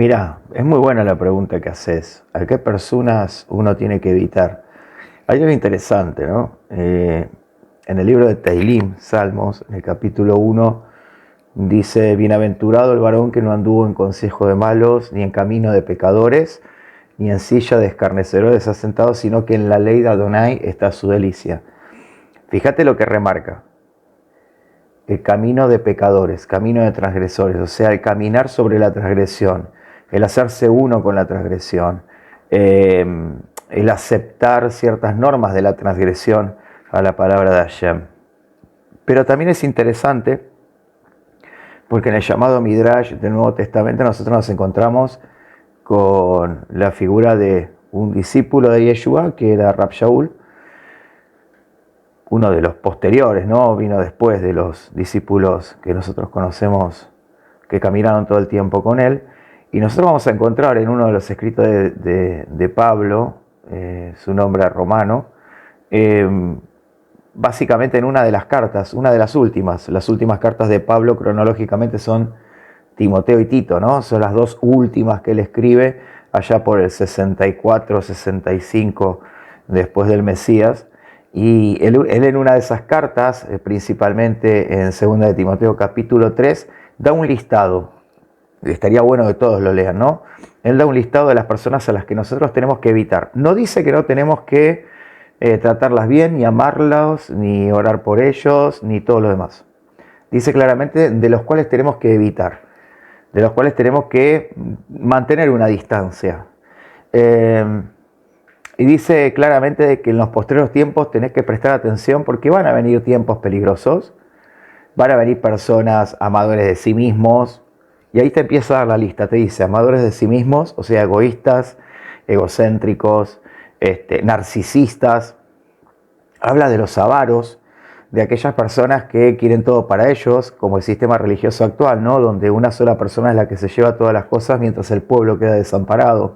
Mira, es muy buena la pregunta que haces. ¿A qué personas uno tiene que evitar? Hay algo interesante, ¿no? En el libro de Teilim, Salmos, en el capítulo 1, dice: Bienaventurado el varón que no anduvo en consejo de malos, ni en camino de pecadores, ni en silla de escarnecedores ha sentado, sino que en la ley de Adonai está su delicia. Fíjate lo que remarca: el camino de pecadores, camino de transgresores, o sea, el caminar sobre la transgresión, el hacerse uno con la transgresión, eh, el aceptar ciertas normas de la transgresión a la palabra de Hashem. Pero también es interesante porque en el llamado Midrash del Nuevo Testamento nosotros nos encontramos con la figura de un discípulo de Yeshua, que era Rab Shaul, uno de los posteriores, ¿no? Vino después de los discípulos que nosotros conocemos, que caminaron todo el tiempo con él. Y nosotros vamos a encontrar en uno de los escritos de Pablo, su nombre romano, básicamente en una de las cartas, una de las últimas cartas de Pablo cronológicamente son Timoteo y Tito, ¿no? Son las dos últimas que él escribe allá por el 64, 65 después del Mesías. Y él en una de esas cartas, principalmente en 2 de Timoteo capítulo 3, da un listado. Estaría bueno que todos lo lean, ¿no? Él da un listado de las personas a las que nosotros tenemos que evitar. No dice que no tenemos que tratarlas bien, ni amarlos, ni orar por ellos, ni todo lo demás. Dice claramente de los cuales tenemos que evitar, de los cuales tenemos que mantener una distancia. Y dice claramente que en los postreros tiempos tenés que prestar atención porque van a venir tiempos peligrosos, van a venir personas amadores de sí mismos, y ahí te empieza a dar la lista, te dice amadores de sí mismos, o sea, egoístas, egocéntricos, narcisistas. Habla de los avaros, de aquellas personas que quieren todo para ellos, como el sistema religioso actual, ¿no? Donde una sola persona es la que se lleva todas las cosas mientras el pueblo queda desamparado.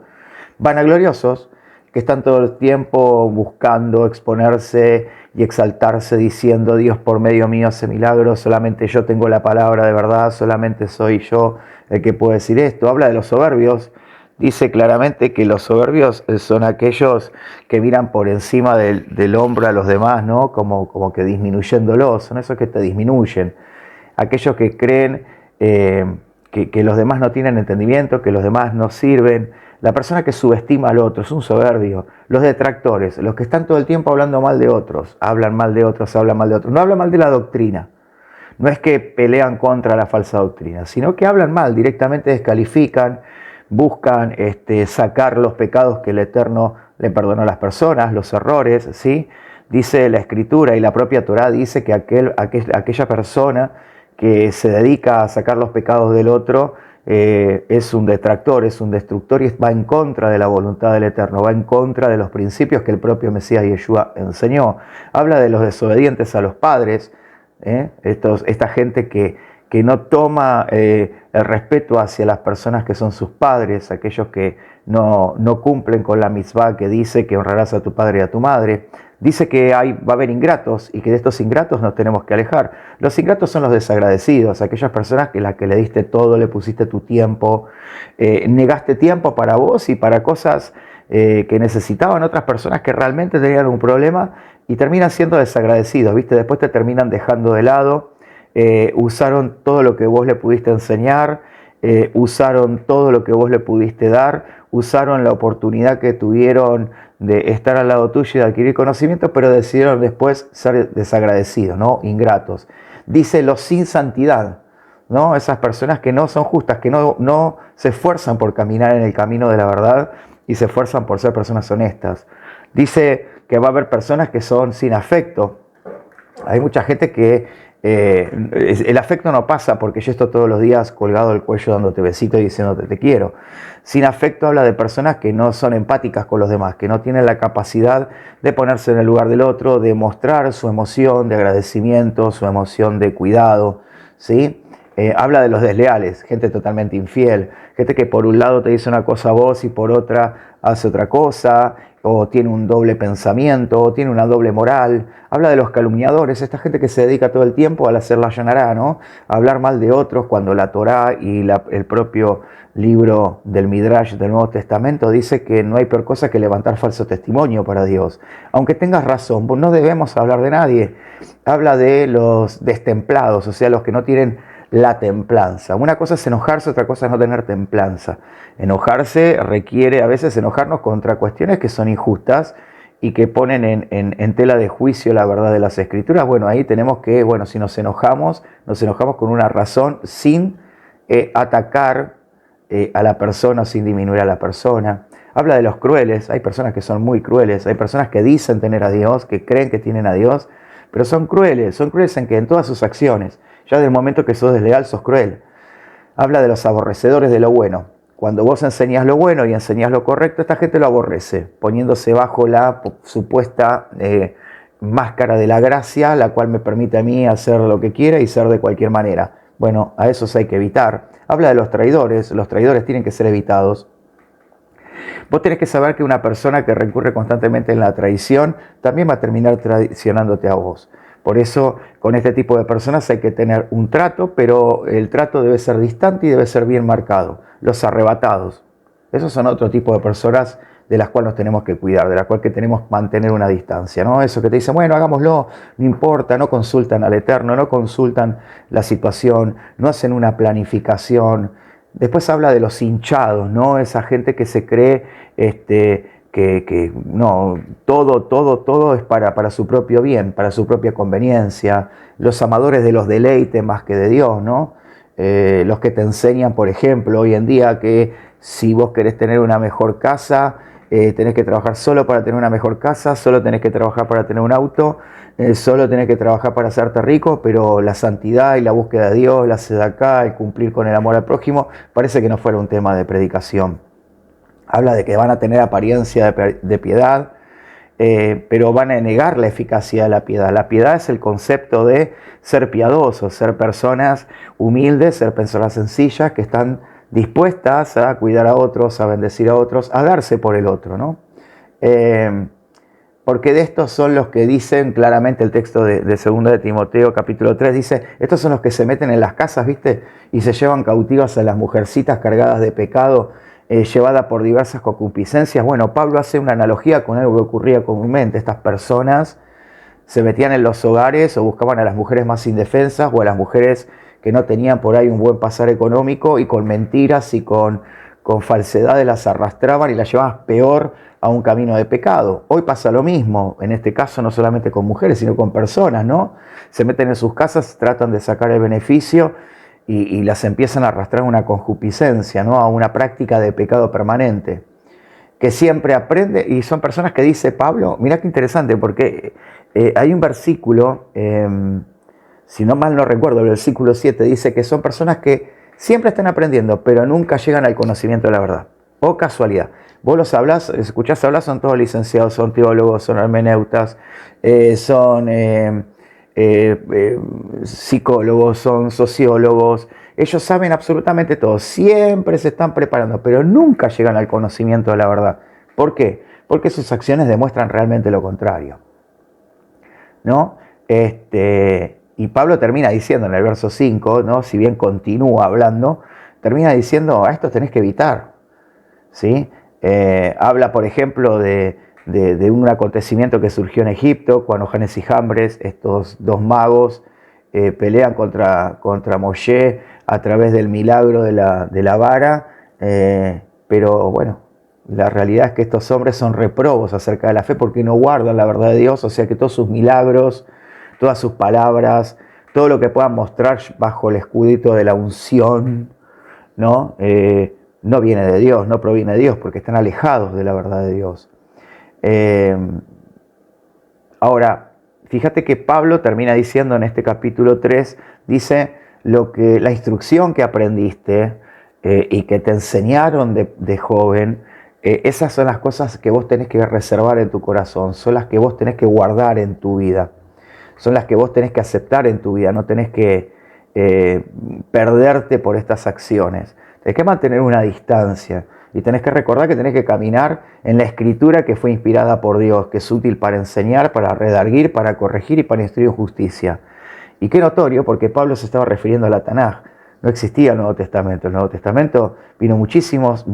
Vanagloriosos, que están todo el tiempo buscando exponerse y exaltarse diciendo: Dios por medio mío hace milagros, solamente yo tengo la palabra de verdad, solamente soy yo el que puede decir esto. Habla de los soberbios, dice claramente que los soberbios son aquellos que miran por encima del hombro a los demás, ¿no? Como que disminuyéndolos, son esos que te disminuyen. Aquellos que creen que los demás no tienen entendimiento, que los demás no sirven. La persona que subestima al otro es un soberbio. Los detractores, los que están todo el tiempo hablando mal de otros, hablan mal de otros, hablan mal de otros. No hablan mal de la doctrina. No es que pelean contra la falsa doctrina, sino que hablan mal, directamente descalifican, buscan sacar los pecados que el Eterno le perdonó a las personas, los errores, ¿sí? Dice la Escritura y la propia Torá dice que aquella persona que se dedica a sacar los pecados del otro es un detractor, es un destructor y va en contra de la voluntad del Eterno, va en contra de los principios que el propio Mesías Yeshua enseñó. Habla de los desobedientes a los padres, esta gente que no toma el respeto hacia las personas que son sus padres, aquellos que no cumplen con la mitzvah que dice que honrarás a tu padre y a tu madre. Dice que va a haber ingratos y que de estos ingratos nos tenemos que alejar. Los ingratos son los desagradecidos, aquellas personas que las que le diste todo, le pusiste tu tiempo, negaste tiempo para vos y para cosas que necesitaban otras personas que realmente tenían un problema y terminan siendo desagradecidos, ¿viste? Después te terminan dejando de lado. Usaron todo lo que vos le pudiste enseñar, usaron todo lo que vos le pudiste dar, usaron la oportunidad que tuvieron de estar al lado tuyo y de adquirir conocimiento, pero decidieron después ser desagradecidos, ¿no? Ingratos. Dice los sin santidad, ¿no? Esas personas que no son justas, que no se esfuerzan por caminar en el camino de la verdad y se esfuerzan por ser personas honestas. Dice que va a haber personas que son sin afecto. Hay mucha gente que el afecto no pasa porque yo estoy todos los días colgado del cuello dándote besitos y diciéndote te quiero. Sin afecto habla de personas que no son empáticas con los demás, que no tienen la capacidad de ponerse en el lugar del otro, de mostrar su emoción de agradecimiento, su emoción de cuidado, ¿sí? Habla de los desleales, gente totalmente infiel, gente que por un lado te dice una cosa a vos y por otra hace otra cosa, o tiene un doble pensamiento, o tiene una doble moral. Habla de los calumniadores, esta gente que se dedica todo el tiempo al hacer la llanará, ¿no? A hablar mal de otros cuando la Torá y el propio libro del Midrash del Nuevo Testamento dice que no hay peor cosa que levantar falso testimonio para Dios. Aunque tengas razón, no debemos hablar de nadie. Habla de los destemplados, o sea, los que no tienen la templanza. Una cosa es enojarse, otra cosa es no tener templanza. Enojarse requiere a veces enojarnos contra cuestiones que son injustas y que ponen en tela de juicio la verdad de las Escrituras. Bueno, ahí tenemos que, bueno, si nos enojamos con una razón sin atacar a la persona, sin disminuir a la persona. Habla de los crueles, hay personas que son muy crueles, hay personas que dicen tener a Dios, que creen que tienen a Dios, pero son crueles en que en todas sus acciones. Ya del momento que sos desleal, sos cruel. Habla de los aborrecedores de lo bueno. Cuando vos enseñás lo bueno y enseñás lo correcto, esta gente lo aborrece, poniéndose bajo la supuesta máscara de la gracia, la cual me permite a mí hacer lo que quiera y ser de cualquier manera. Bueno, a esos hay que evitar. Habla de los traidores tienen que ser evitados. Vos tenés que saber que una persona que recurre constantemente en la traición también va a terminar traicionándote a vos. Por eso, con este tipo de personas hay que tener un trato, pero el trato debe ser distante y debe ser bien marcado. Los arrebatados, esos son otro tipo de personas de las cuales nos tenemos que cuidar, de las cuales tenemos que mantener una distancia, ¿no? Eso que te dicen, bueno, hagámoslo, no importa, no consultan al Eterno, no consultan la situación, no hacen una planificación. Después habla de los hinchados, ¿no? Esa gente que se cree que no, todo es para su propio bien, para su propia conveniencia. Los amadores de los deleites más que de Dios, ¿no? Los que te enseñan, por ejemplo, hoy en día que si vos querés tener una mejor casa, tenés que trabajar solo para tener una mejor casa, solo tenés que trabajar para tener un auto, solo tenés que trabajar para hacerte rico, pero la santidad y la búsqueda de Dios, la sedacá, el cumplir con el amor al prójimo, parece que no fuera un tema de predicación. Habla de que van a tener apariencia de piedad, pero van a negar la eficacia de la piedad. La piedad es el concepto de ser piadosos, ser personas humildes, ser personas sencillas que están dispuestas a cuidar a otros, a bendecir a otros, a darse por el otro, ¿no? Porque de estos son los que dicen claramente el texto de 2 de Timoteo capítulo 3, dice, estos son los que se meten en las casas, ¿viste? Y se llevan cautivas a las mujercitas cargadas de pecado, llevada por diversas concupiscencias. Bueno, Pablo hace una analogía con algo que ocurría comúnmente. Estas personas se metían en los hogares o buscaban a las mujeres más indefensas o a las mujeres que no tenían por ahí un buen pasar económico y con mentiras y con falsedades las arrastraban y las llevaban peor a un camino de pecado. Hoy pasa lo mismo, en este caso no solamente con mujeres, sino con personas, ¿no? Se meten en sus casas, tratan de sacar el beneficio y las empiezan a arrastrar a una concupiscencia, ¿no? A una práctica de pecado permanente, que siempre aprende, y son personas que dice Pablo, mira qué interesante, porque hay un versículo, si no mal no recuerdo, el versículo 7 dice que son personas que siempre están aprendiendo, pero nunca llegan al conocimiento de la verdad. O casualidad. Vos los hablás, escuchás hablar, son todos licenciados, son teólogos, son hermeneutas, son psicólogos, son sociólogos. Ellos saben absolutamente todo, siempre se están preparando, pero nunca llegan al conocimiento de la verdad. ¿Por qué? Porque sus acciones demuestran realmente lo contrario, ¿no? Y Pablo termina diciendo en el verso 5, ¿no? Si bien continúa hablando, termina diciendo, a estos tenés que evitar, ¿sí? Habla, por ejemplo, de un acontecimiento que surgió en Egipto, cuando Janes y Jambres, estos dos magos, pelean contra Moshe a través del milagro de la vara, pero bueno, la realidad es que estos hombres son reprobos acerca de la fe porque no guardan la verdad de Dios, o sea que todos sus milagros, todas sus palabras, todo lo que puedan mostrar bajo el escudito de la unción, ¿no? No viene de Dios, no proviene de Dios, porque están alejados de la verdad de Dios. Ahora, fíjate que Pablo termina diciendo en este capítulo 3, dice, la instrucción que aprendiste y que te enseñaron de joven, esas son las cosas que vos tenés que reservar en tu corazón, son las que vos tenés que guardar en tu vida, son las que vos tenés que aceptar en tu vida, no tenés que perderte por estas acciones. Tenés que mantener una distancia y tenés que recordar que tenés que caminar en la escritura que fue inspirada por Dios, que es útil para enseñar, para redarguir, para corregir y para instruir en justicia. Y qué notorio, porque Pablo se estaba refiriendo a la Tanaj. No existía el Nuevo Testamento. El Nuevo Testamento vino muchísimos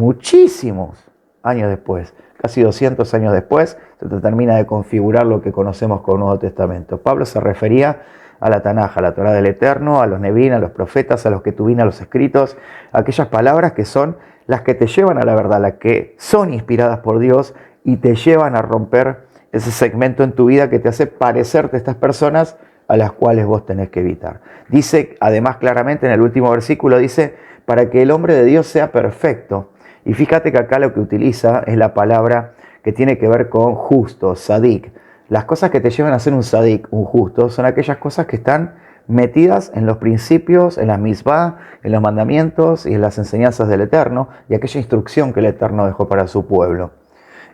años después. Casi 200 años después se termina de configurar lo que conocemos como Nuevo Testamento. Pablo se refería a la Tanaj, a la Torá del Eterno, a los Nevín, a los profetas, a los Ketuvim, a los escritos, aquellas palabras que son las que te llevan a la verdad, las que son inspiradas por Dios y te llevan a romper ese segmento en tu vida que te hace parecerte a estas personas a las cuales vos tenés que evitar. Dice, además claramente en el último versículo, dice, para que el hombre de Dios sea perfecto. Y fíjate que acá lo que utiliza es la palabra que tiene que ver con justo, sadik. Las cosas que te llevan a ser un sadik, un justo, son aquellas cosas que están metidas en los principios, en las misbah, en los mandamientos y en las enseñanzas del Eterno y aquella instrucción que el Eterno dejó para su pueblo.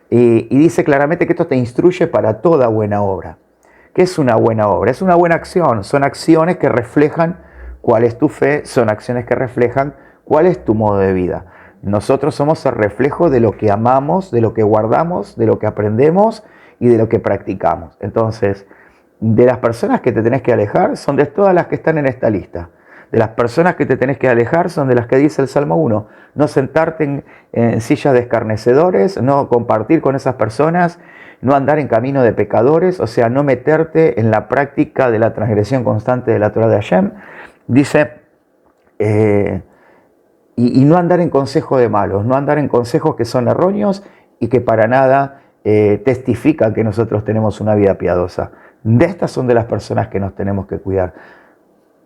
Y dice claramente que esto te instruye para toda buena obra. ¿Qué es una buena obra? Es una buena acción, son acciones que reflejan cuál es tu fe, son acciones que reflejan cuál es tu modo de vida. Nosotros somos el reflejo de lo que amamos, de lo que guardamos, de lo que aprendemos y de lo que practicamos. Entonces, de las personas que te tenés que alejar son de todas las que están en esta lista. De las personas que te tenés que alejar son de las que dice el Salmo 1. No sentarte en sillas de escarnecedores, no compartir con esas personas, no andar en camino de pecadores, o sea, no meterte en la práctica de la transgresión constante de la Torah de Hashem. Dice, y no andar en consejo de malos, no andar en consejos que son erróneos y que para nada testifican que nosotros tenemos una vida piadosa. De estas son de las personas que nos tenemos que cuidar.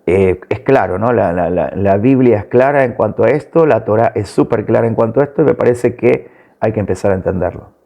Es claro, ¿no? La Biblia es clara en cuanto a esto, la Torah es súper clara en cuanto a esto y me parece que hay que empezar a entenderlo.